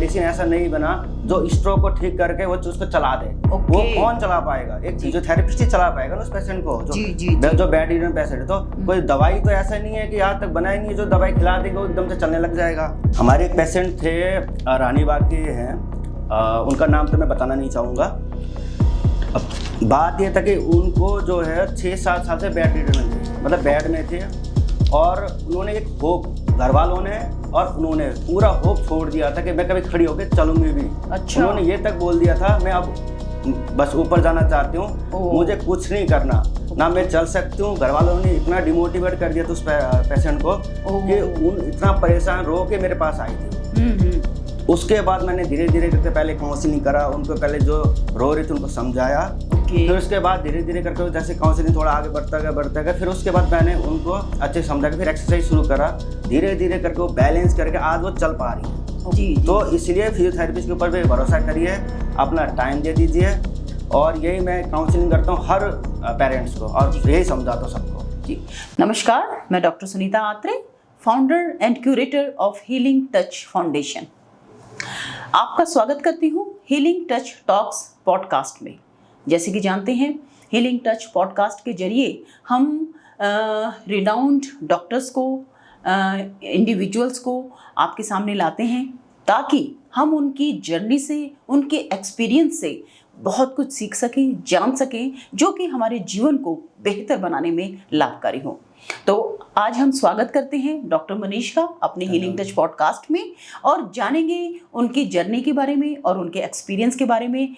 Medicine ऐसा नहीं बना जो स्ट्रोक को ठीक करके वो उसको चला दे। वो कौन चला पाएगा? एक फिजियोथेरेपिस्ट ही चला पाएगा ना उस पेशेंट को, जो बेड रिडन पेशेंट है। तो कोई दवाई तो ऐसा नहीं है कि आज तक बनाई नहीं है जो दवाई खिला देंगे वो एकदम से चलने लग जाएगा। हमारे एक पेशेंट थे, रानीबाग के हैं, उनका नाम तो मैं बताना नहीं चाहूँगा। अब बात ये था कि उनको जो है 6-7 साल से बेड रिडन थे, मतलब बेड में थे, और उन्होंने एक होप, घर वालों ने और उन्होंने पूरा होप छोड़ दिया था कि मैं कभी खड़ी होकर चलूंगी भी। अच्छा। उन्होंने ये तक बोल दिया था मैं अब बस ऊपर जाना चाहती हूँ, मुझे कुछ नहीं करना, ना मैं चल सकती हूँ। घर वालों ने इतना डिमोटिवेट कर दिया था उस पेशेंट को कि उन इतना परेशान रो के मेरे पास आई थी। उसके बाद मैंने धीरे धीरे करके पहले काउंसलिंग करा, उनको पहले जो रो रही थी उनको समझाया, फिर उसके बाद धीरे धीरे करके जैसे काउंसलिंग थोड़ा आगे बढ़ता गया, फिर उसके बाद मैंने उनको अच्छे समझा के फिर एक्सरसाइज शुरू करा। धीरे धीरे करके वो बैलेंस करके आज वो चल पा रही है। जी। तो इसलिए फिजियोथेरेपिस्ट के ऊपर भी भरोसा करिए, अपना टाइम दे दीजिए, और यही मैं काउंसलिंग करता हूँ हर पेरेंट्स को, और यही समझाता हूँ सबको। जी नमस्कार, मैं doctor Sunita Atre, founder and curator of healing touch foundation. आपका स्वागत करती हूँ हीलिंग टच टॉक्स पॉडकास्ट में। जैसे कि जानते हैं, हीलिंग टच पॉडकास्ट के जरिए हम रिनाउंड डॉक्टर्स को, इंडिविजुअल्स को आपके सामने लाते हैं, ताकि हम उनकी जर्नी से, उनके एक्सपीरियंस से बहुत कुछ सीख सकें, जान सकें, जो कि हमारे जीवन को बेहतर बनाने में लाभकारी हो। तो आज हम स्वागत करते हैं डॉक्टर मनीष का अपने हीलिंग टच पॉडकास्ट में, और जानेंगे उनकी जर्नी के बारे में और उनके एक्सपीरियंस के बारे में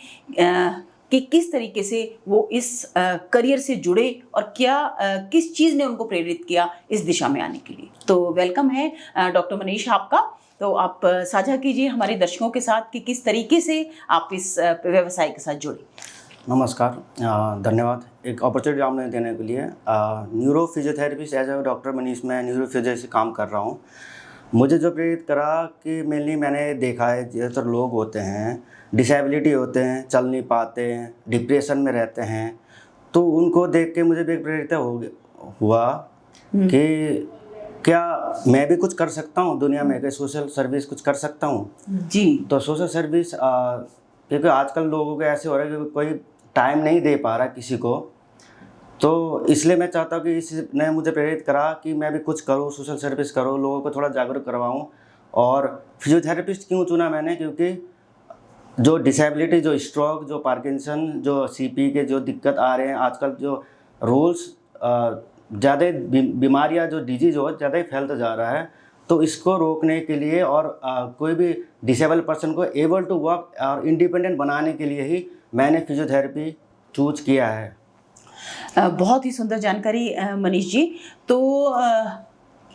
कि किस तरीके से वो इस करियर से जुड़े और क्या किस चीज़ ने उनको प्रेरित किया इस दिशा में आने के लिए। तो वेलकम है डॉक्टर मनीष आपका। तो आप साझा कीजिए हमारे दर्शकों के साथ कि किस तरीके से आप इस व्यवसाय के साथ जुड़े। नमस्कार, धन्यवाद एक अपॉर्चुनिटी आपने देने के लिए। Neuro physiotherapist as a doctor Manish, मैं न्यूरो फिजियो से काम कर रहा हूँ। मुझे जो प्रेरित करा कि मेनली मैंने देखा है ज़्यादातर लोग होते हैं, डिसेबिलिटी होते हैं, चल नहीं पाते हैं, डिप्रेशन में रहते हैं, तो उनको देख के मुझे भी प्रेरित हुआ कि क्या मैं भी कुछ कर सकता हूँ दुनिया में, कि सोशल सर्विस कुछ कर सकता हूँ। जी। तो सोशल सर्विस क्योंकि आजकल लोगों को ऐसे हो रहा है कि कोई टाइम नहीं दे पा रहा किसी को, तो इसलिए मैं चाहता हूँ कि इसने मुझे प्रेरित करा कि मैं भी कुछ करूँ, सोशल सर्विस करूँ, लोगों को थोड़ा जागरूक करवाऊँ। और फिजियोथेरेपिस्ट क्यों चुना मैंने? क्योंकि जो डिसेबिलिटी, जो स्ट्रोक, जो पार्किंसन, जो सीपी के जो दिक्कत आ रहे हैं आजकल, जो रूल्स ज़्यादा बीमारियां, जो डिजीज हो ज़्यादा ही फैलता जा रहा है, तो इसको रोकने के लिए और कोई भी डिसेबल पर्सन को एबल टू वर्क और इंडिपेंडेंट बनाने के लिए ही मैंने फिजियोथेरेपी चूज किया है। बहुत ही सुंदर जानकारी मनीष जी। तो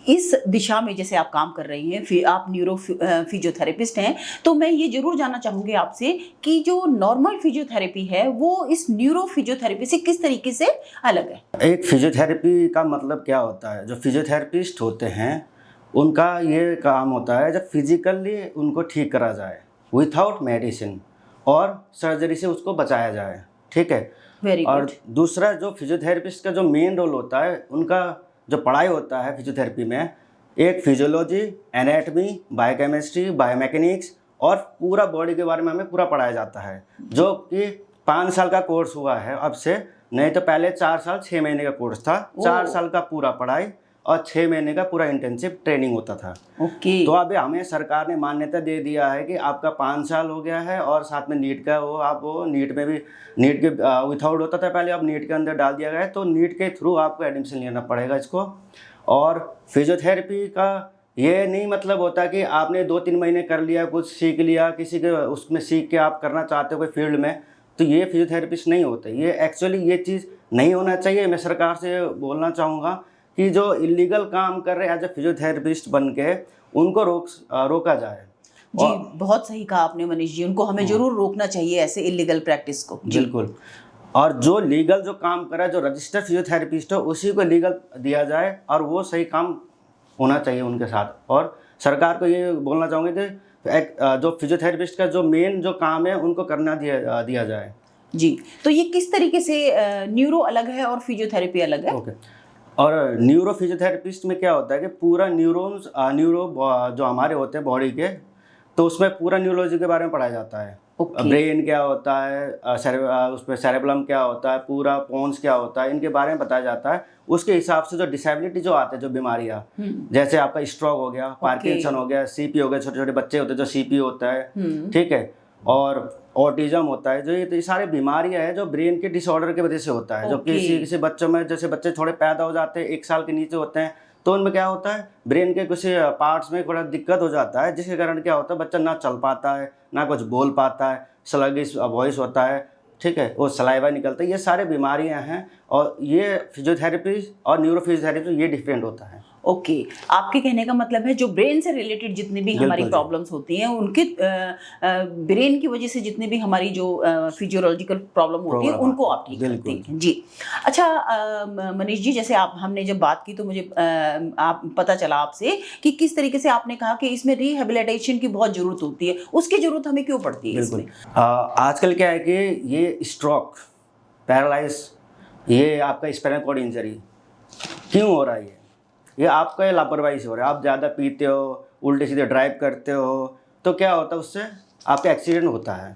इस दिशा में जैसे आप काम कर रही हैं, फिर आप न्यूरो फिजियोथेरेपिस्ट हैं, तो मैं ये जरूर जानना चाहूँगी आपसे कि जो नॉर्मल फिजियोथेरेपी है वो इस न्यूरो फिजियोथेरेपी से किस तरीके से अलग है? एक फिजियोथेरेपी का मतलब क्या होता है? जो फिजियोथेरेपिस्ट होते हैं उनका ये काम होता है जब फिजिकली उनको ठीक करा जाए विथआउट मेडिसिन और सर्जरी से उसको बचाया जाए, ठीक है। और दूसरा, जो फिजियोथेरेपिस्ट का जो मेन रोल होता है, उनका जो पढ़ाई होता है फिजियोथेरेपी में, एक फिजियोलॉजी, एनाटमी, बायोकेमिस्ट्री, बायोमैकेनिक्स और पूरा बॉडी के बारे में हमें पूरा पढ़ाया जाता है, जो कि 5 साल का कोर्स हुआ है अब से, नहीं तो पहले 4 साल 6 महीने का कोर्स था। 4 साल का पूरा पढ़ाई और 6 महीने का पूरा इंटर्नशिप ट्रेनिंग होता था। तो अभी हमें सरकार ने मान्यता दे दिया है कि आपका 5 साल हो गया है, और साथ में नीट का हो, आप वो नीट में भी, नीट के विथआउट होता था पहले, अब नीट के अंदर डाल दिया गया है, तो नीट के थ्रू आपको एडमिशन लेना पड़ेगा इसको। और फिजियोथेरेपी का ये नहीं मतलब होता कि आपने 2-3 महीने कर लिया, कुछ सीख लिया, किसी के उसमें सीख के आप करना चाहते हो कोई फील्ड में, तो ये फिजियोथेरेपिस्ट नहीं होते। ये एक्चुअली ये चीज़ नहीं होना चाहिए। मैं सरकार से बोलना चाहूँगा कि जो इलीगल काम कर रहे हैं एज ए फिजियोथेरेपिस्ट बन के, उनको रोका जाए। जी, बहुत सही कहा आपने मनीष जी, उनको हमें जरूर रोकना चाहिए ऐसे इलीगल प्रैक्टिस को। बिल्कुल। और जो लीगल जो काम कर रहा है, जो रजिस्टर्ड फिजियोथेरेपिस्ट हो, उसी को लीगल दिया जाए, और वो सही काम होना चाहिए उनके साथ। और सरकार को ये बोलना चाहूँगी कि जो फिजियोथेरेपिस्ट का जो मेन जो काम है उनको करना दिया जाए। जी, तो ये किस तरीके से न्यूरो अलग है और फिजियोथेरेपी अलग है? ओके। और न्यूरो फिजियोथेरेपिस्ट में क्या होता है कि पूरा न्यूरो जो हमारे होते हैं बॉडी के, तो उसमें पूरा न्यूरोलॉजी के बारे में पढ़ाया जाता है। ओके। ब्रेन क्या होता है, उसमें सेरेब्रम क्या होता है, पूरा पोन्स क्या होता है, इनके बारे में बताया जाता है। उसके हिसाब से जो डिसेबिलिटी जो आते हैं, जो बीमारियां, जैसे आपका स्ट्रोक हो गया, पार्किंसन हो गया, सीपी हो गया, छोटे छोटे बच्चे होते हैं जो सीपी होता है, ठीक है, और ऑटिज्म होता है, जो ये सारी बीमारियां हैं जो ब्रेन के डिसऑर्डर की वजह से होता है। जो किसी बच्चों में, जैसे बच्चे थोड़े पैदा हो जाते हैं 1 साल के नीचे होते हैं, तो उनमें क्या होता है, ब्रेन के कुछ पार्ट्स में थोड़ा दिक्कत हो जाता है, जिसके कारण क्या होता है, बच्चा ना चल पाता है, ना कुछ बोल पाता है, स्लगिश वॉइस होता है, ठीक है, वो सलाइवा निकलता है। ये सारे बीमारियां हैं, और ये फिजियोथेरेपी और न्यूरोफिजियोथेरेपी ये डिफरेंट होता है। ओके। आपके कहने का मतलब है जो ब्रेन से रिलेटेड जितनी भी हमारी प्रॉब्लम्स होती हैं, उनके ब्रेन की वजह से जितनी भी हमारी जो फिजियोलॉजिकल प्रॉब्लम होती है, उनको आप ठीक करते हैं। जी। अच्छा मनीष जी, जैसे हमने जब बात की तो मुझे आप पता चला आपसे कि किस तरीके से आपने कहा कि इसमें रिहेबिलिटेशन की बहुत ज़रूरत होती है। उसकी ज़रूरत हमें क्यों पड़ती है? बिल्कुल। आजकल क्या है कि ये स्ट्रोक, पैरालाइज, ये आपका स्पाइनल कॉर्ड इंजरी क्यों हो रहा है? ये आपका लापरवाही से हो रहा है। आप ज़्यादा पीते हो, उल्टे सीधे ड्राइव करते हो, तो क्या होता है, उससे आपका एक्सीडेंट होता है।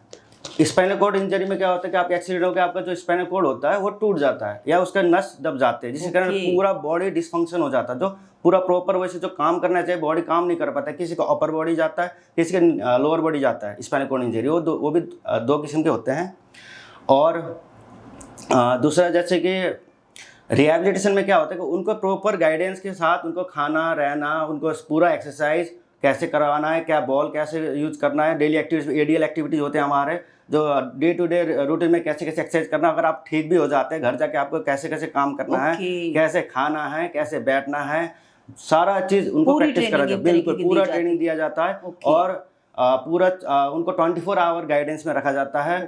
स्पाइनल कॉर्ड इंजरी में क्या होता है कि आपका एक्सीडेंट होकर आपका जो स्पाइनल कॉर्ड होता है वो टूट जाता है, या उसका नस दब जाते हैं, जिसके कारण पूरा बॉडी डिसफंक्शन हो जाता है। जो पूरा प्रॉपर वैसे जो काम करना चाहिए बॉडी काम नहीं कर पाता है। किसी का अपर बॉडी जाता है, किसी का लोअर बॉडी जाता है। स्पाइनल कॉर्ड इंजरी वो भी 2 किस्म के होते हैं। और दूसरा, जैसे कि रिहैबिलिटेशन में क्या होता है कि उनको प्रॉपर गाइडेंस के साथ उनको खाना, रहना, उनको पूरा एक्सरसाइज कैसे करवाना है, क्या बॉल कैसे यूज करना है, डेली एक्टिविटीज, एडीएल एक्टिविटीज होते हैं हमारे, जो डे टू डे रूटीन में कैसे कैसे एक्सरसाइज करना। अगर आप ठीक भी हो जाते हैं, घर जाके आपको कैसे कैसे काम करना है, कैसे खाना है, कैसे बैठना है, सारा चीज़ उनको प्रैक्टिस करा जाता है। बिल्कुल पूरा ट्रेनिंग दिया जाता है, और पूरा उनको 24 आवर गाइडेंस में रखा जाता है।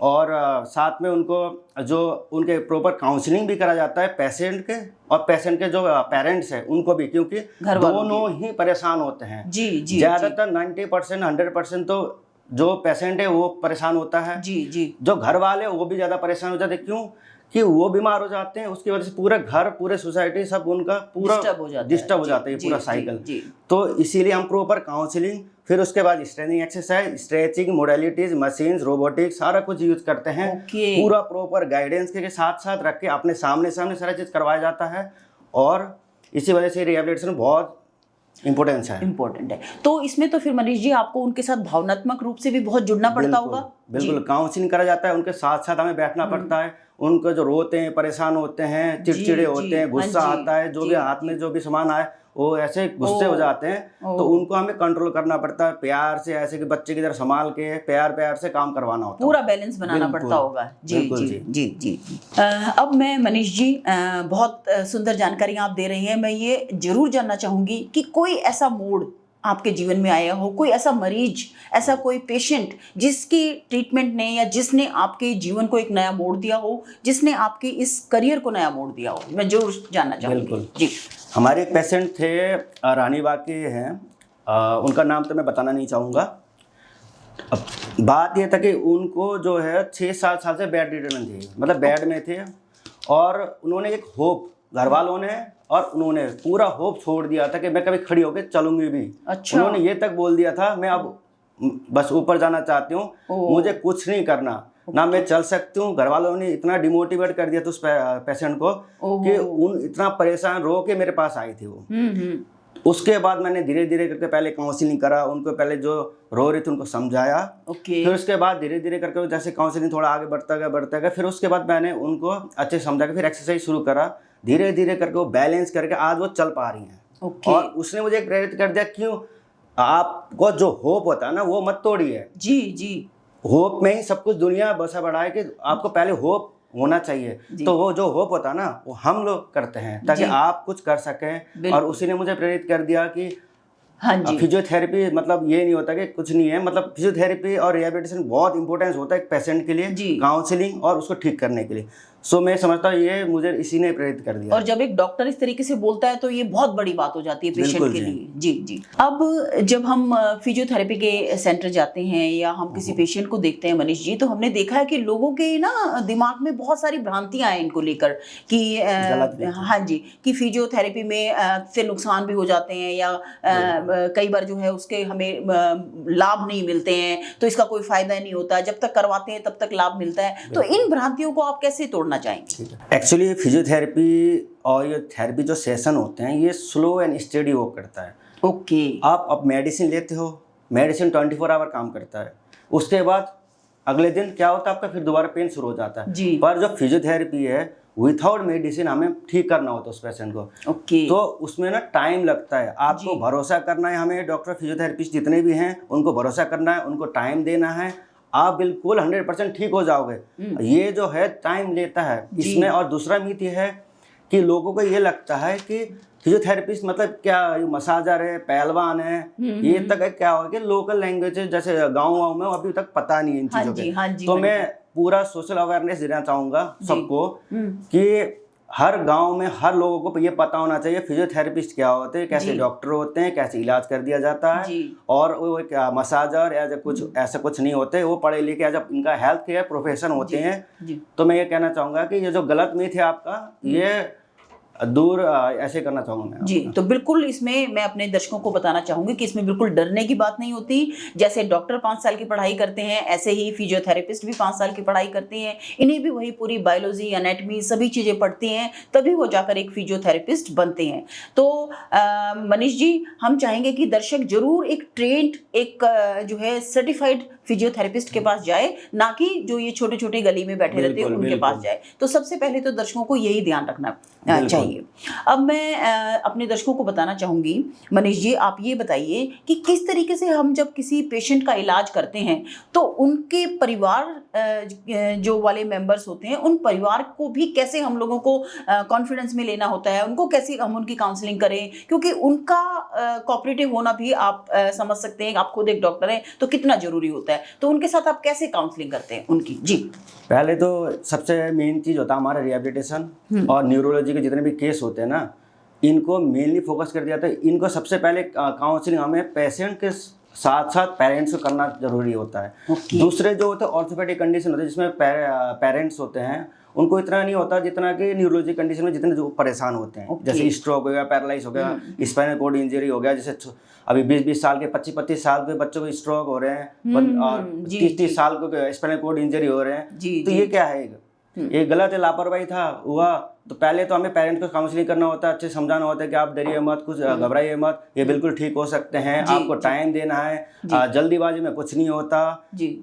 और साथ में उनको जो उनके प्रॉपर काउंसलिंग भी करा जाता है, पेशेंट के और पेशेंट के जो पेरेंट्स हैं उनको भी, क्योंकि दोनों ही परेशान होते हैं। जी, ज़्यादातर 90% 100% तो जो पेशेंट है वो परेशान होता है। जी। जो घर वाले वो भी ज़्यादा परेशान हो जाते हैं। क्यों? कि वो बीमार हो जाते हैं, उसकी वजह से पूरा घर, पूरे सोसाइटी सब उनका पूरा डिस्टर्ब हो जाता है, पूरा साइकिल। तो इसीलिए हम प्रॉपर काउंसलिंग, फिर उसके बाद stretching exercise, stretching modalities, machines, robotics, सारा कुछ यूज करते हैं। पूरा प्रॉपर गाइडेंस के साथ रख के अपने सामने सारा चीज़ करवाया जाता है। और इसी वजह से रिहैबिलिटेशन बहुत इम्पोर्टेंट है। तो इसमें तो फिर मनीष जी आपको उनके साथ भावनात्मक रूप से भी बहुत जुड़ना पड़ता होगा। बिल्कुल, काउंसलिंग करा जाता है, उनके साथ हमें बैठना पड़ता है। उनको जो रोते हैं, परेशान होते हैं, चिड़चिड़े होते हैं, गुस्सा आता है, जो भी हाथ में जो भी सामान आए वो ऐसे गुस्से हो जाते हैं, तो उनको हमें कंट्रोल करना पड़ता है। प्यार से, ऐसे कि बच्चे की तरह संभाल के प्यार से काम करवाना होता है, पूरा बैलेंस बनाना पड़ता होगा। जी। अब मैं मनीष जी, बहुत सुंदर जानकारियां आप दे रही हैं। मैं ये जरूर जानना चाहूंगी कि कोई ऐसा मोड़ आपके जीवन में आया हो, कोई ऐसा मरीज, ऐसा कोई पेशेंट जिसकी ट्रीटमेंट ने या जिसने आपके जीवन को एक नया मोड़ दिया हो, जिसने आपके इस करियर को नया मोड़ दिया हो, मैं जरूर जानना चाहूँगी। बिल्कुल जी। हमारे एक पेशेंट थे, रानीबाग के हैं, उनका नाम तो मैं बताना नहीं चाहूँगा। बात यह था कि उनको जो है 6-7 साल से बेड रिडन थी, मतलब बेड में थे, और उन्होंने एक होप, घर वालों ने और उन्होंने पूरा होप छोड़ दिया था कि मैं कभी खड़ी होकर चलूंगी भी। अच्छा। उन्होंने ये तक बोल दिया था, मैं अब बस ऊपर जाना चाहती हूँ, मुझे कुछ नहीं करना, ना मैं चल सकती हूँ। घर वालों ने इतना डिमोटिवेट कर दिया था उस पेशेंट को कि उन इतना परेशान रो के मेरे पास आई थी वो। उसके बाद मैंने धीरे धीरे करके पहले काउंसलिंग करा, उनको पहले जो रो रहे थे उनको समझाया। फिर उसके बाद धीरे धीरे करके जैसे काउंसलिंग थोड़ा आगे बढ़ता गया, फिर उसके बाद मैंने उनको अच्छे समझा के फिर एक्सरसाइज शुरू करा। धीरे धीरे करके वो बैलेंस करके आज वो चल पा रही हैं। और उसने मुझे प्रेरित कर दिया, क्यों, आपको जो होप होता है ना वो मत तोड़िए। जी। होप में ही सब कुछ दुनिया बसा बढ़ा है, कि आपको पहले होप होना चाहिए। तो वो जो होप होता है ना वो हम लोग करते हैं ताकि आप कुछ कर सकें। और उसी ने मुझे प्रेरित कर दिया कि फिजियोथेरेपी मतलब ये नहीं होता कि कुछ नहीं है, मतलब फिजियोथेरेपी और रिहैबिलिटेशन बहुत इंपॉर्टेंस होता है एक पेशेंट के लिए, काउंसलिंग और उसको ठीक करने के लिए। सो मैं समझता हूँ ये मुझे इसी ने प्रेरित कर दिया। और जब एक डॉक्टर इस तरीके से बोलता है तो ये बहुत बड़ी बात हो जाती है पेशेंट बिल्कुल के जी। लिए। जी जी। अब जब हम फिजियोथेरेपी के सेंटर जाते हैं या हम किसी पेशेंट को देखते हैं मनीष जी, तो हमने देखा है कि लोगों के ना दिमाग में बहुत सारी भ्रांतियां हैं इनको लेकर कि गलत भी है। हाँ जी, कि फिजियोथेरेपी में से नुकसान भी हो जाते हैं या कई बार जो है उसके हमें लाभ नहीं मिलते हैं, तो इसका कोई फायदा नहीं होता, जब तक करवाते हैं तब तक लाभ मिलता है। तो इन भ्रांतियों को आप कैसे तोड़ना चाहेंगे? एक्चुअली फिजियोथेरेपी और ये थेरेपी जो सेशन होते हैं ये स्लो एंड स्टेडी वर्क करता है। ओके। आप अब मेडिसिन लेते हो, मेडिसिन 24 आवर काम करता है, उसके बाद अगले दिन क्या होता है आपका फिर दोबारा पेन शुरू हो जाता है। जी। पर जो फिजियोथेरेपी है विथआउट मेडिसिन हमें ठीक करना होता है उस पेशेंट को। ओके। तो उसमें ना टाइम लगता है, आपको भरोसा करना है, हमें डॉक्टर फिजियोथेरेपिस्ट जितने भी हैं उनको भरोसा करना है, उनको टाइम देना है, आप बिल्कुल 100% ठीक हो जाओगे। ये जो है टाइम लेता है इसमें। और दूसरा मिथ ये है कि लोगों को ये लगता है कि फिजियोथेरेपिस्ट मतलब क्या मसाजर है, पहलवान है, ये तक क्या हो कि लोकल लैंग्वेज जैसे गाँव में अभी तक पता नहीं है इन चीज़ों के। तो मैं पूरा सोशल अवेयरनेस देना चाहूँगा सबको कि हर गांव में हर लोगों को ये पता होना चाहिए फिजियोथेरेपिस्ट क्या होते हैं, कैसे डॉक्टर होते हैं, कैसे इलाज कर दिया जाता है। और वो क्या मसाजर या कुछ ऐसा कुछ नहीं होते, वो पढ़े लिखे जब इनका हेल्थ केयर प्रोफेशन होते हैं। तो मैं ये कहना चाहूँगा कि ये जो गलत मिथ है आपका ये दूर ऐसे करना चाहूँगा मैं जी। तो बिल्कुल इसमें मैं अपने दर्शकों को बताना चाहूँगी कि इसमें बिल्कुल डरने की बात नहीं होती। जैसे डॉक्टर 5 साल की पढ़ाई करते हैं ऐसे ही फिजियोथेरेपिस्ट भी 5 साल की पढ़ाई करते हैं, इन्हें भी वही पूरी बायोलॉजी, एनाटमी सभी चीज़ें पढ़ते हैं, तभी वो जाकर एक फिजियोथेरेपिस्ट बनते हैं। तो मनीष जी, हम चाहेंगे कि दर्शक जरूर एक ट्रेंड, एक जो है सर्टिफाइड फिजियोथेरेपिस्ट के पास जाए, ना कि जो ये छोटे छोटे गली में बैठे रहते हैं उनके पास जाए। तो सबसे पहले तो दर्शकों को यही ध्यान रखना चाहिए। अब मैं अपने दर्शकों को बताना चाहूंगी, मनीष जी आप ये बताइए कि किस तरीके से हम जब किसी पेशेंट का इलाज करते हैं तो उनके परिवार जो वाले मेंबर्स होते हैं उन परिवार को भी कैसे हम लोगों को कॉन्फिडेंस में लेना होता है, उनको कैसे हम उनकी काउंसलिंग करें, क्योंकि उनका कोऑपरेटिव होना भी आप समझ सकते हैं, आप खुद एक डॉक्टर हैं तो कितना जरूरी होता है। तो उनके साथ आप कैसे काउंसलिंग करते हैं उनकी? जी। पहले तो सबसे मेन चीज़ होता है हमारा रिहेबिलिटेशन और न्यूरोलॉजी के जितने भी केस होते हैं ना, इनको मेनली फोकस कर दिया था। इनको सबसे पहले काउंसलिंग हमें पेशेंट के साथ साथ पेरेंट्स को करना जरूरी होता है। दूसरे जो होते हैं ऑर्थोपेडिक कंडीशन होते हैं जिसमें पेरेंट्स होते हैं, उनको इतना नहीं होता जितना कि न्यूरोलॉजी कंडीशन में जितने जो परेशान होते हैं। जैसे स्ट्रोक हो गया, पैरालाइज हो गया, स्पाइनल कॉर्ड इंजरी हो गया, जैसे अभी 20-20 साल के 25-25 साल के बच्चों को स्ट्रोक हो रहे हैं और 30-30 साल को स्पाइनल कॉर्ड इंजरी हो रहे हैं। तो ये क्या है, ये गलत है, लापरवाही था हुआ। तो पहले तो हमें पेरेंट्स को काउंसलिंग करना होता है, अच्छे समझाना होता है कि आप डरिए मत, कुछ घबराइए मत, ये बिल्कुल ठीक हो सकते हैं, आपको टाइम देना है, जल्दीबाजी में कुछ नहीं होता।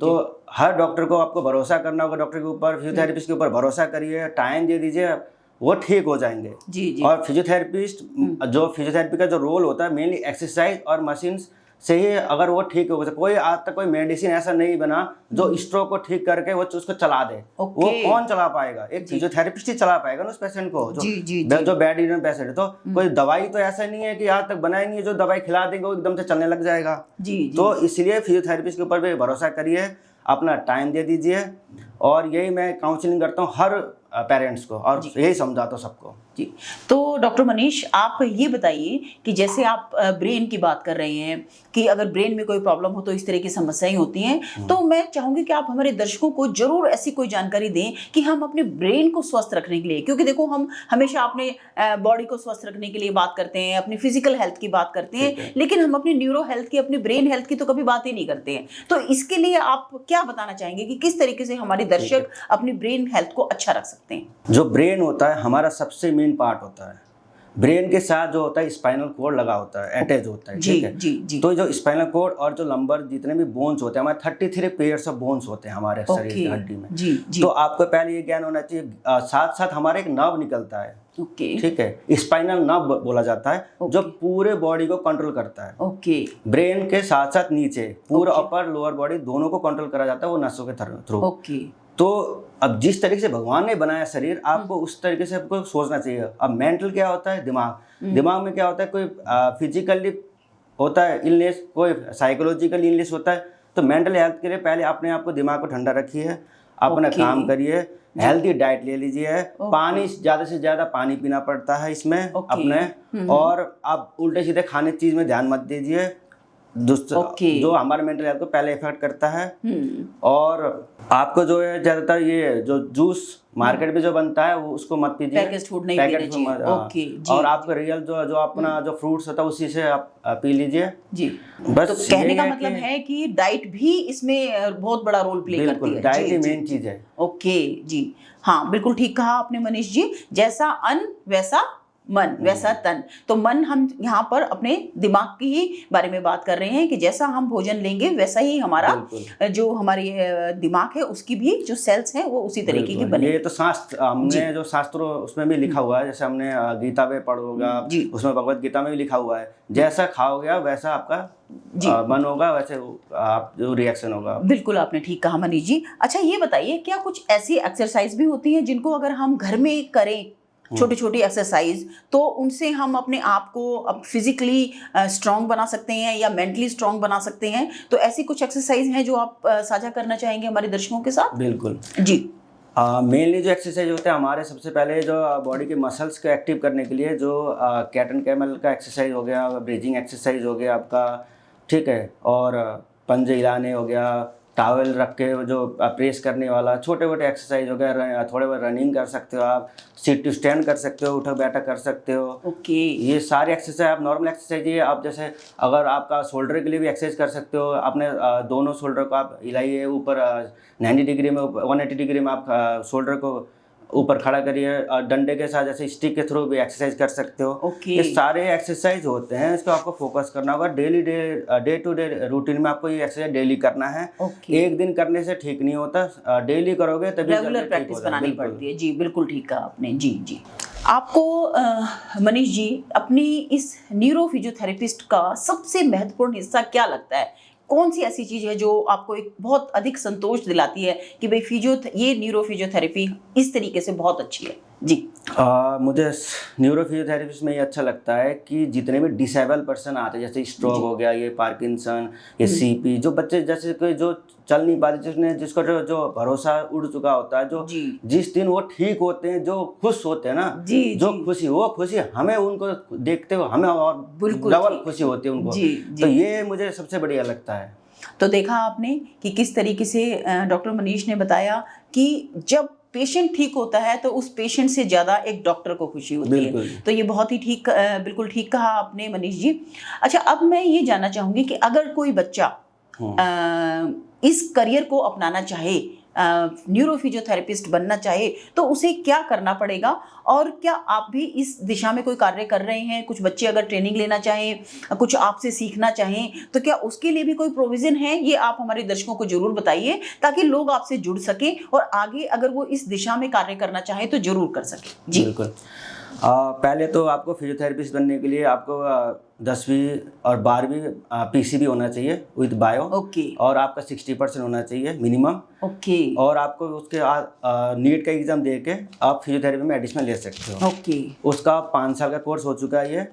तो हर डॉक्टर को आपको भरोसा करना होगा, डॉक्टर के ऊपर, फिजियोथेरेपिस्ट के ऊपर भरोसा करिए, टाइम दे दीजिए, वो ठीक हो जाएंगे। और फिजियोथेरेपिस्ट जो फिजियोथेरेपी का जो रोल होता है मेनली एक्सरसाइज और मशीन्स से ही अगर वो ठीक हो सकता। कोई आज तक कोई मेडिसिन ऐसा नहीं बना जो स्ट्रोक को ठीक करके वो उसको चला दे। वो कौन चला पाएगा? एक फिजियोथेरेपिस्ट ही चला पाएगा ना उस पेशेंट को, जो बेड रिडन पेशेंट है। तो कोई दवाई तो ऐसा नहीं है कि आज तक बनाई नहीं है जो दवाई खिला देंगे वो एकदम से चलने लग जाएगा। तो इसलिए फिजियोथेरेपिस्ट के ऊपर भी भरोसा करिए, अपना टाइम दे दीजिए। और यही मैं काउंसलिंग करता हूँ हर पेरेंट्स को और यही समझाता हूँ सबको। जी। तो डॉक्टर मनीष आप ये बताइए कि जैसे आप ब्रेन की बात कर रहे हैं कि अगर ब्रेन में कोई प्रॉब्लम हो तो इस तरह की समस्याएं होती हैं, तो मैं चाहूंगी कि आप हमारे दर्शकों को जरूर ऐसी कोई जानकारी दें कि हम अपने ब्रेन को स्वस्थ रखने के लिए, क्योंकि देखो हम हमेशा अपने बॉडी को स्वस्थ रखने के लिए बात करते हैं, अपनी फिजिकल हेल्थ की बात करते हैं, लेकिन हम अपनी न्यूरो हेल्थ की, अपनी ब्रेन हेल्थ की तो कभी बात ही नहीं करते हैं। तो इसके लिए आप क्या बताना चाहेंगे कि किस तरीके से हमारे दर्शक अपनी ब्रेन हेल्थ को अच्छा रख सकते हैं? जो ब्रेन होता है हमारा सबसे मेन पार्ट होता है। ब्रेन के साथ जो होता है स्पाइनल कोड लगा होता है, अटैच होता है, ठीक है। तो जो स्पाइनल कोड और जो लंबर जितने भी बोन्स होते हैं, हमारे 33 पेयर्स ऑफ बोन्स होते हैं हमारे शरीर की हड्डी में। तो आपको पहले ये ज्ञान होना चाहिए। साथ साथ हमारा एक नर्व निकलता है, ठीक है, स्पाइनल नर्व बोला जाता है, जो पूरे बॉडी को कंट्रोल करता है। ब्रेन के साथ साथ नीचे पूरा अपर लोअर बॉडी दोनों को कंट्रोल करा जाता है वो नसों के थ्रू। तो अब जिस तरीके से भगवान ने बनाया शरीर, आपको उस तरीके से आपको सोचना चाहिए। अब मेंटल क्या होता है? दिमाग में क्या होता है? कोई फिजिकली होता है इलनेस, कोई साइकोलॉजिकल इलनेस होता है। तो मेंटल हेल्थ के लिए पहले अपने आप को, दिमाग को ठंडा रखिए, अपना Okay. काम करिए, हेल्दी डाइट ले लीजिए, पानी ज़्यादा से ज़्यादा पानी पीना पड़ता है इसमें Okay. अपने, और आप उल्टे सीधे खाने चीज़ में ध्यान मत दीजिए, Okay. जो हमारे मेंटल हेल्थ को पहले इफेक्ट करता है। और आपको जो है ज़्यादातर ये जो जूस मार्केट में जो बनता है वो उसको मत पीजिए, पैकेज्ड फूड नहीं पीना चाहिए। ओके जी। और आपको रियल जो अपना जो फ्रूट्स होता है उसी से आप पी लीजिए जी। बस। तो कहने ये का है मतलब कि है कि डाइट भी इसमें बहुत बड़ा रोल प्ले करती बिल्कुल है। डाइट जी, ही जी, मेन चीज़ है। ओके जी, हाँ बिल्कुल ठीक कहा आपने मनीष जी। जैसा अन्न वैसा मन, वैसा तन। तो मन, हम यहाँ पर अपने दिमाग की ही बारे में बात कर रहे हैं कि जैसा हम भोजन लेंगे वैसा ही हमारा जो हमारी दिमाग है उसकी भी जो सेल्स हैं वो उसी तरीके की बने। ये तो शास्त्र हमने जो शास्त्रों उसमें भी लिखा हुआ है, जैसे हमने गीता में पढ़ोगा, उसमें भगवत गीता में भी लिखा हुआ है, जैसा खाओगे आप वैसा आपका मन होगा, वैसे आप जो रिएक्शन होगा। बिल्कुल आपने ठीक कहा मनीष जी। अच्छा ये बताइए, क्या कुछ ऐसी एक्सरसाइज भी होती हैं जिनको अगर हम घर में करें, छोटी छोटी एक्सरसाइज, तो उनसे हम अपने आप को फिजिकली स्ट्रांग बना सकते हैं या मेंटली स्ट्रांग बना सकते हैं? तो ऐसी कुछ एक्सरसाइज हैं जो आप साझा करना चाहेंगे हमारे दर्शकों के साथ? बिल्कुल जी। मेनली जो एक्सरसाइज होते हैं हमारे, सबसे पहले जो बॉडी के मसल्स को एक्टिव करने के लिए जो कैट एंड कैमल का एक्सरसाइज हो गया, ब्रीजिंग एक्सरसाइज हो गया आपका, ठीक है, और पंजे हिलाने हो गया, टावल रख के जो प्रेस करने वाला, छोटे मोटे एक्सरसाइज हो गया, थोड़े बहुत रनिंग कर सकते हो आप, सिट टू स्टैंड कर सकते हो, उठक बैठक कर सकते हो। ओके। ये सारी एक्सरसाइज आप नॉर्मल एक्सरसाइज, ये आप जैसे अगर आपका शोल्डर के लिए भी एक्सरसाइज कर सकते हो, अपने दोनों शोल्डर को आप हिलाइए ऊपर 90 डिग्री में, 180 डिग्री में आप शोल्डर को ऊपर खड़ा करिए, और डंडे के साथ जैसे स्टिक के थ्रू भी एक्सरसाइज कर सकते हो। ओके। ये सारे एक्सरसाइज होते हैं, इसको आपको फोकस करना होगा। डे टू डे रूटीन में आपको ये एक्सरसाइज डेली करना है। एक दिन करने से ठीक नहीं होता, डेली करोगे तभी रेगुलर प्रैक्टिस बनानी पड़ती है। जी बिल्कुल ठीक कहा आपने। जी जी। आपको मनीष जी अपनी इस न्यूरो फिजियोथेरेपिस्ट का सबसे महत्वपूर्ण हिस्सा क्या लगता है? कौन सी ऐसी चीज़ है जो आपको एक बहुत अधिक संतोष दिलाती है कि भाई ये न्यूरो फिजियोथेरेपी इस तरीके से बहुत अच्छी है? जी। मुझे न्यूरो फिजियोथेरेपिस्ट में ये अच्छा लगता है कि जितने भी डिसेबल पर्सन आते हैं, जैसे स्ट्रोक हो गया, ये पार्किंसन, ये सीपी, जो बच्चे जैसे कोई जो चल नहीं पाते, जिसका जो भरोसा उड़ चुका होता है, जो जिस दिन वो ठीक होते हैं, जो खुश होते हैं ना, जो खुशी, वो खुशी हमें उनको देखते हुए हमें और डबल खुशी होती है उनको। तो ये मुझे सबसे बढ़िया लगता है। तो देखा आपने कि किस तरीके से डॉक्टर मनीष ने बताया कि जब पेशेंट ठीक होता है तो उस पेशेंट से ज़्यादा एक डॉक्टर को खुशी होती है। तो ये बहुत ही ठीक, बिल्कुल ठीक कहा आपने मनीष जी। अच्छा, अब मैं ये जानना चाहूँगी कि अगर कोई बच्चा इस करियर को अपनाना चाहे, न्यूरो फिजियोथेरेपिस्ट बनना चाहे, तो उसे क्या करना पड़ेगा? और क्या आप भी इस दिशा में कोई कार्य कर रहे हैं? कुछ बच्चे अगर ट्रेनिंग लेना चाहें, कुछ आपसे सीखना चाहें, तो क्या उसके लिए भी कोई प्रोविज़न है? ये आप हमारे दर्शकों को जरूर बताइए ताकि लोग आपसे जुड़ सकें और आगे अगर वो इस दिशा में कार्य करना चाहें तो जरूर कर सकें। जी बिल्कुल। पहले तो आपको फिजियोथेरेपिस्ट बनने के लिए आपको 10वीं और 12वीं पीसीबी होना चाहिए विद बायो। ओके। और आपका 60% होना चाहिए मिनिमम। ओके। और आपको उसके नीट का एग्ज़ाम दे के आप फिजियोथेरेपी में एडमिशन ले सकते हो। ओके। उसका 5 साल का कोर्स हो चुका है ये।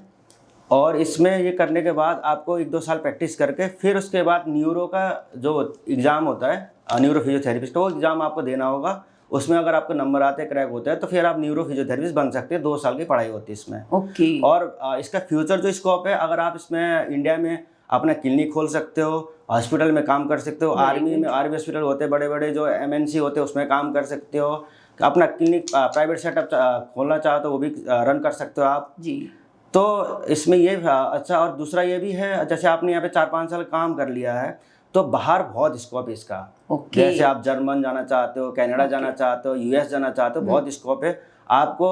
और इसमें ये करने के बाद आपको 1-2 साल प्रैक्टिस करके फिर उसके बाद न्यूरो का जो एग्ज़ाम होता है, न्यूरो फिजियोथेरेपिस्ट, वो एग्ज़ाम आपको देना होगा। उसमें अगर आपको नंबर आते हैं, क्रैक होता है, तो फिर आप न्यूरो फिजियोथेरेपिस्ट बन सकते हैं। 2 साल की पढ़ाई होती है इसमें। ओके। और इसका फ्यूचर जो स्कोप है, अगर आप इसमें इंडिया में अपना क्लिनिक खोल सकते हो, हॉस्पिटल में काम कर सकते हो, आर्मी हॉस्पिटल होते हैं बड़े बड़े जो MNC होते हैं, उसमें काम कर सकते हो। अपना क्लिनिक प्राइवेट सेटअप खोलना चाहो तो वो भी रन कर सकते हो आप जी। तो इसमें ये अच्छा। और दूसरा ये भी है, जैसे आपने यहाँ पे 4-5 साल काम कर लिया है तो बाहर बहुत स्कोप है इसका। जैसे आप जर्मन जाना चाहते हो, कनाडा जाना चाहते हो, US जाना चाहते हो, बहुत स्कोप है। आपको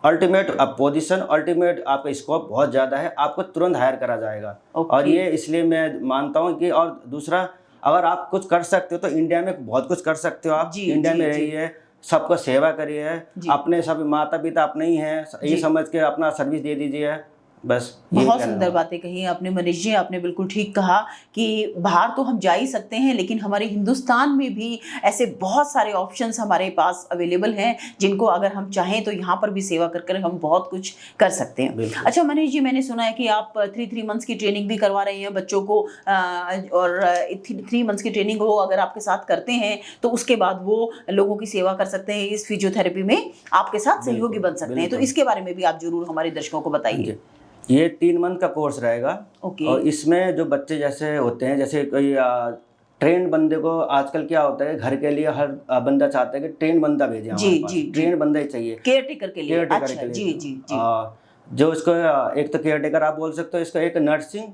अल्टीमेट पोजीशन, अल्टीमेट आपका स्कोप बहुत ज़्यादा है, आपको तुरंत हायर करा जाएगा। और ये इसलिए मैं मानता हूँ कि, और दूसरा, अगर आप कुछ कर सकते हो तो इंडिया में बहुत कुछ कर सकते हो आप। इंडिया में रहिए, सबको सेवा करिए, अपने सब माता पिता अपने ही हैं, ये समझ के अपना सर्विस दे दीजिए। बस यही बहुत कहना सुंदर है। बातें कही आपने मनीष जी, आपने बिल्कुल ठीक कहा कि बाहर तो हम जा ही सकते हैं, लेकिन हमारे हिंदुस्तान में भी ऐसे बहुत सारे ऑप्शंस हमारे पास अवेलेबल हैं जिनको अगर हम चाहें तो यहाँ पर भी सेवा कर हम बहुत कुछ कर सकते हैं। बिल्कुल। अच्छा मनीष जी, मैंने सुना है कि आप 3 मंथ्स की ट्रेनिंग भी करवा रहे हैं बच्चों को, और 3 मंथ्स की ट्रेनिंग वो अगर आपके साथ करते हैं तो उसके बाद वो लोगों की सेवा कर सकते हैं, इस फिजियोथेरेपी में आपके साथ सहयोगी बन सकते हैं। तो इसके बारे में भी आप जरूर हमारे दर्शकों को बताइए। ये 3 मंथ का कोर्स रहेगा। ओके। और इसमें जो बच्चे जैसे होते हैं, जैसे कोई ट्रेन बंदे को, आजकल क्या होता है घर के लिए हर बंदा चाहता है कि ट्रेन बंदा भेजे हमारे पास, ट्रेन बंदा ही चाहिए केयर टेकर के लिए। केयर टेकर अच्छा, के जी लिए। जी जी। जो इसको एक तो केयर टेकर आप बोल सकते हो, इसको एक नर्सिंग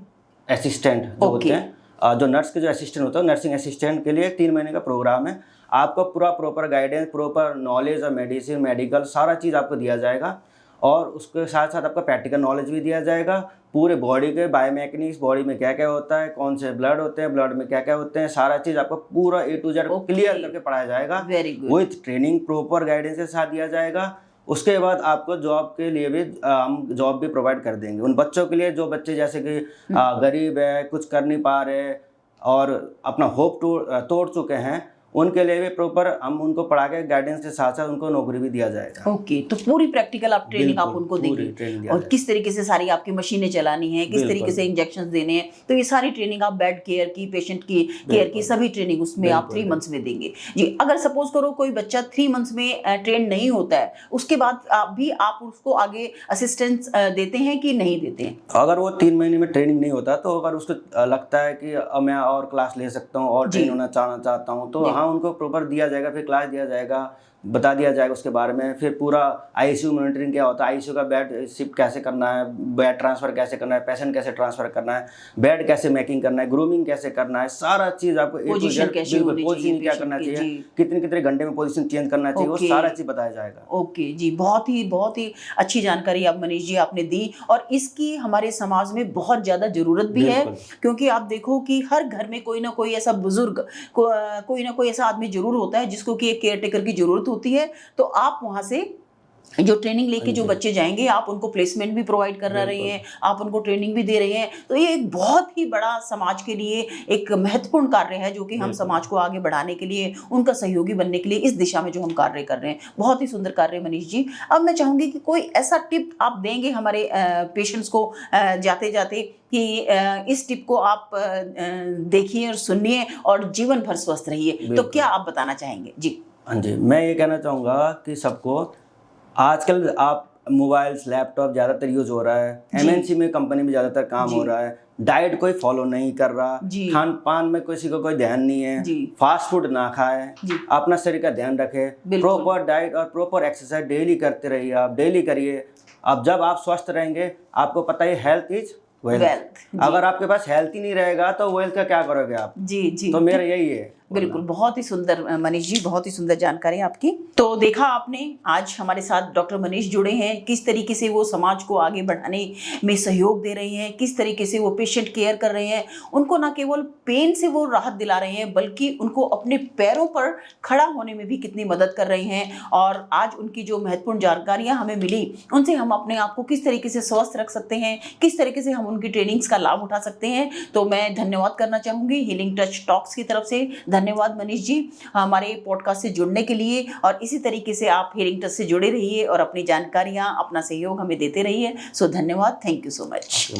असिस्टेंट जो होते हैं, जो नर्स के जो असिस्टेंट होता है, नर्सिंग असिस्टेंट के लिए 3 महीने का प्रोग्राम है। आपको पूरा प्रॉपर गाइडेंस, प्रॉपर नॉलेज और मेडिसिन, मेडिकल सारा चीज़ आपको दिया जाएगा। और उसके साथ साथ आपको प्रैक्टिकल नॉलेज भी दिया जाएगा, पूरे बॉडी के बायोमैकेनिक्स, बॉडी में क्या क्या होता है, कौन से ब्लड होते हैं, ब्लड में क्या क्या होते हैं, सारा चीज़ आपको पूरा A to Z क्लियर करके पढ़ाया जाएगा। Very good. With training proper guidance के साथ दिया जाएगा। उसके बाद आपको जॉब के लिए भी हम जॉब भी प्रोवाइड कर देंगे उन बच्चों के लिए जो बच्चे जैसे कि गरीब है, कुछ कर नहीं पा रहे और अपना होप तोड़ चुके हैं, उनके लिए भी प्रॉपर हम उनको पढ़ा के गाइडेंस के साथ साथ उनको नौकरी भी दिया जाएगा। ओके, तो पूरी प्रैक्टिकल आप ट्रेनिंग आप उनको देंगे, ट्रेनिंग और किस तरीके से सारी आपकी मशीनें चलानी है, किस तरीके से इंजेक्शन देने हैं, तो ये सारी ट्रेनिंग आप बेड केयर की, पेशेंट की केयर की सभी ट्रेनिंग उसमें आप 3 मंथ्स में देंगे जी। अगर सपोज करो कोई बच्चा 3 मंथ्स में ट्रेन नहीं होता है, उसके बाद आप उसको आगे असिस्टेंस देते हैं कि नहीं देते हैं? अगर वो 3 महीने में ट्रेनिंग नहीं होता तो अगर उसको लगता है कि मैं और क्लास ले सकता हूँ और ट्रेन होना चाहता हूँ, तो हाँ उनको प्रॉपर दिया जाएगा, फिर क्लास दिया जाएगा, बता दिया जाएगा उसके बारे में। फिर पूरा आईसीयू मॉनिटरिंग क्या होता है, आईसीयू का बेड शिफ्ट कैसे करना है, बेड ट्रांसफ़र कैसे करना है, पेशेंट कैसे ट्रांसफ़र करना है, बेड कैसे मेकिंग करना है, ग्रूमिंग कैसे करना है, सारा चीज़ आपको पोजीशन कैसे होनी चाहिए, पोजीशन क्या करना चाहिए, कितने घंटे में पोजीशन चेंज करना चाहिए, वो सारा चीज़ बताया जाएगा। ओके जी, बहुत ही अच्छी जानकारी आप मनीष जी आपने दी, और इसकी हमारे समाज में बहुत ज़्यादा ज़रूरत भी है, क्योंकि आप देखो कि हर घर में कोई ना कोई ऐसा बुजुर्ग, कोई ना कोई ऐसा आदमी जरूर होता है जिसको कि एक केयर टेकर की जरूरत होती है। तो आप वहाँ से जो ट्रेनिंग लेके जो बच्चे जाएंगे, आप उनको प्लेसमेंट भी प्रोवाइड कर रहे हैं, आप उनको ट्रेनिंग भी दे रहे हैं। तो ये एक बहुत ही बड़ा समाज के लिए एक महत्वपूर्ण कार्य है, जो कि हम समाज को आगे बढ़ाने के लिए, उनका सहयोगी बनने के लिए इस दिशा में जो हम कार्य कर रहे हैं, बहुत ही सुंदर कार्य मनीष जी। अब मैं चाहूँगी कि कोई ऐसा टिप आप देंगे हमारे पेशेंट्स को जाते जाते कि इस टिप को आप देखिए और सुनिए और जीवन भर स्वस्थ रहिए, तो क्या आप बताना चाहेंगे? जी हाँ जी, मैं ये कहना चाहूँगा कि सबको आजकल आप मोबाइल्स, लैपटॉप ज़्यादातर यूज हो रहा है, एमएनसी में, कंपनी में ज़्यादातर काम हो रहा है, डाइट कोई फॉलो नहीं कर रहा, खान पान में किसी को कोई ध्यान नहीं है, फास्ट फूड ना खाए, अपना शरीर का ध्यान रखे, प्रॉपर डाइट और प्रॉपर एक्सरसाइज डेली करते रहिए, आप डेली करिए। अब जब आप स्वस्थ रहेंगे, आपको पता है हेल्थ इज वेल्थ। अगर आपके पास हेल्थ ही नहीं रहेगा तो वेल्थ का क्या करोगे आप? जी जी, तो मेरा यही है। बिल्कुल, बहुत ही सुंदर मनीष जी, बहुत ही सुंदर जानकारी आपकी। तो देखा आपने, आज हमारे साथ डॉक्टर मनीष जुड़े हैं, किस तरीके से वो समाज को आगे बढ़ाने में सहयोग दे रहे हैं, किस तरीके से वो पेशेंट केयर कर रहे हैं, उनको ना केवल पेन से वो राहत दिला रहे हैं, बल्कि उनको अपने पैरों पर खड़ा होने में भी कितनी मदद कर रहे हैं। और आज उनकी जो महत्वपूर्ण जानकारियाँ हमें मिली, उनसे हम अपने आप को किस तरीके से स्वस्थ रख सकते हैं, किस तरीके से हम उनकी ट्रेनिंग्स का लाभ उठा सकते हैं, तो मैं धन्यवाद करना चाहूँगी हीलिंग टच टॉक्स की तरफ से। धन्यवाद मनीष जी हमारे पॉडकास्ट से जुड़ने के लिए, और इसी तरीके से आप हीलिंग टच से जुड़े रहिए और अपनी जानकारियां, अपना सहयोग हमें देते रहिए। सो धन्यवाद, थैंक यू सो मच।